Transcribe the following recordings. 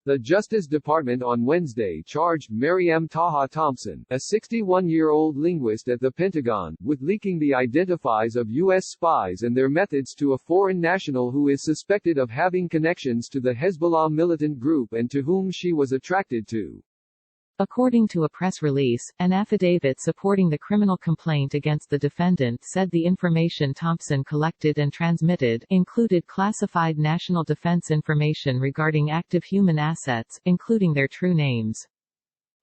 The Justice Department on Wednesday charged Mariam Taha Thompson, a 61-year-old linguist at the Pentagon, with leaking the identifies of U.S. spies and their methods to a foreign national who is suspected of having connections to the Hezbollah militant group and to whom she was attracted to. According to a press release, an affidavit supporting the criminal complaint against the defendant said the information Thompson collected and transmitted included classified national defense information regarding active human assets, including their true names.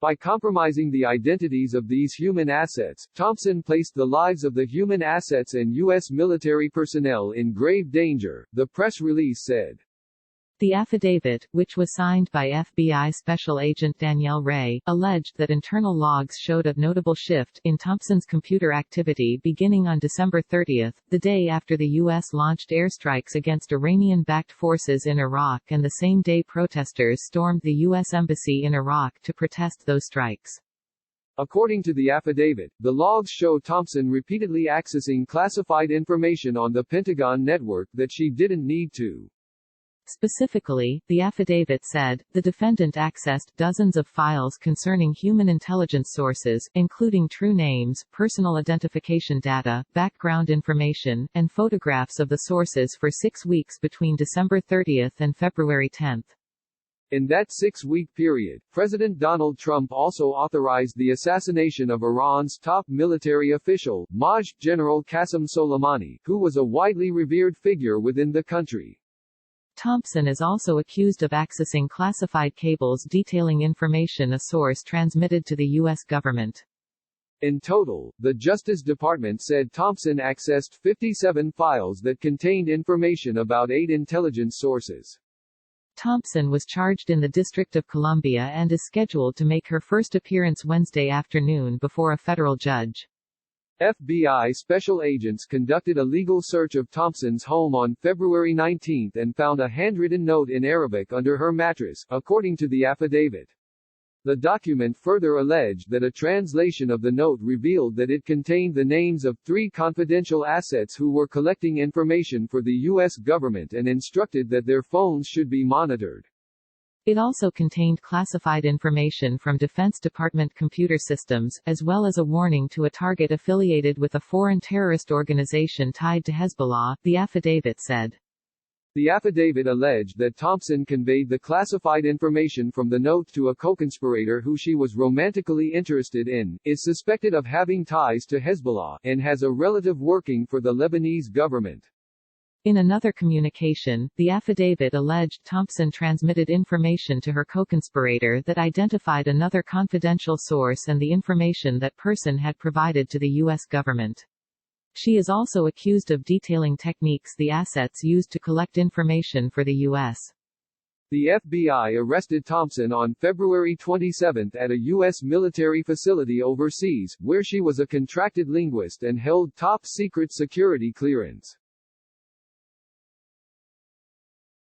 By compromising the identities of these human assets, Thompson placed the lives of the human assets and U.S. military personnel in grave danger, the press release said. The affidavit, which was signed by FBI Special Agent Danielle Ray, alleged that internal logs showed a notable shift in Thompson's computer activity beginning on December 30, the day after the U.S. launched airstrikes against Iranian-backed forces in Iraq, and the same day protesters stormed the U.S. Embassy in Iraq to protest those strikes. According to the affidavit, the logs show Thompson repeatedly accessing classified information on the Pentagon network that she didn't need to. Specifically, the affidavit said, the defendant accessed dozens of files concerning human intelligence sources, including true names, personal identification data, background information, and photographs of the sources for 6 weeks between December 30 and February 10. In that 6-week period, President Donald Trump also authorized the assassination of Iran's top military official, Maj. General Qasem Soleimani, who was a widely revered figure within the country. Thompson is also accused of accessing classified cables detailing information a source transmitted to the U.S. government. In total, the Justice Department said Thompson accessed 57 files that contained information about 8 intelligence sources. Thompson was charged in the District of Columbia and is scheduled to make her first appearance Wednesday afternoon before a federal judge. FBI special agents conducted a legal search of Thompson's home on February 19 and found a handwritten note in Arabic under her mattress, according to the affidavit. The document further alleged that a translation of the note revealed that it contained the names of 3 confidential assets who were collecting information for the U.S. government and instructed that their phones should be monitored. It also contained classified information from Defense Department computer systems, as well as a warning to a target affiliated with a foreign terrorist organization tied to Hezbollah, the affidavit said. The affidavit alleged that Thompson conveyed the classified information from the note to a co-conspirator who she was romantically interested in, is suspected of having ties to Hezbollah, and has a relative working for the Lebanese government. In another communication, the affidavit alleged Thompson transmitted information to her co-conspirator that identified another confidential source and the information that person had provided to the U.S. government. She is also accused of detailing techniques the assets used to collect information for the U.S. The FBI arrested Thompson on February 27 at a U.S. military facility overseas, where she was a contracted linguist and held top-secret security clearance.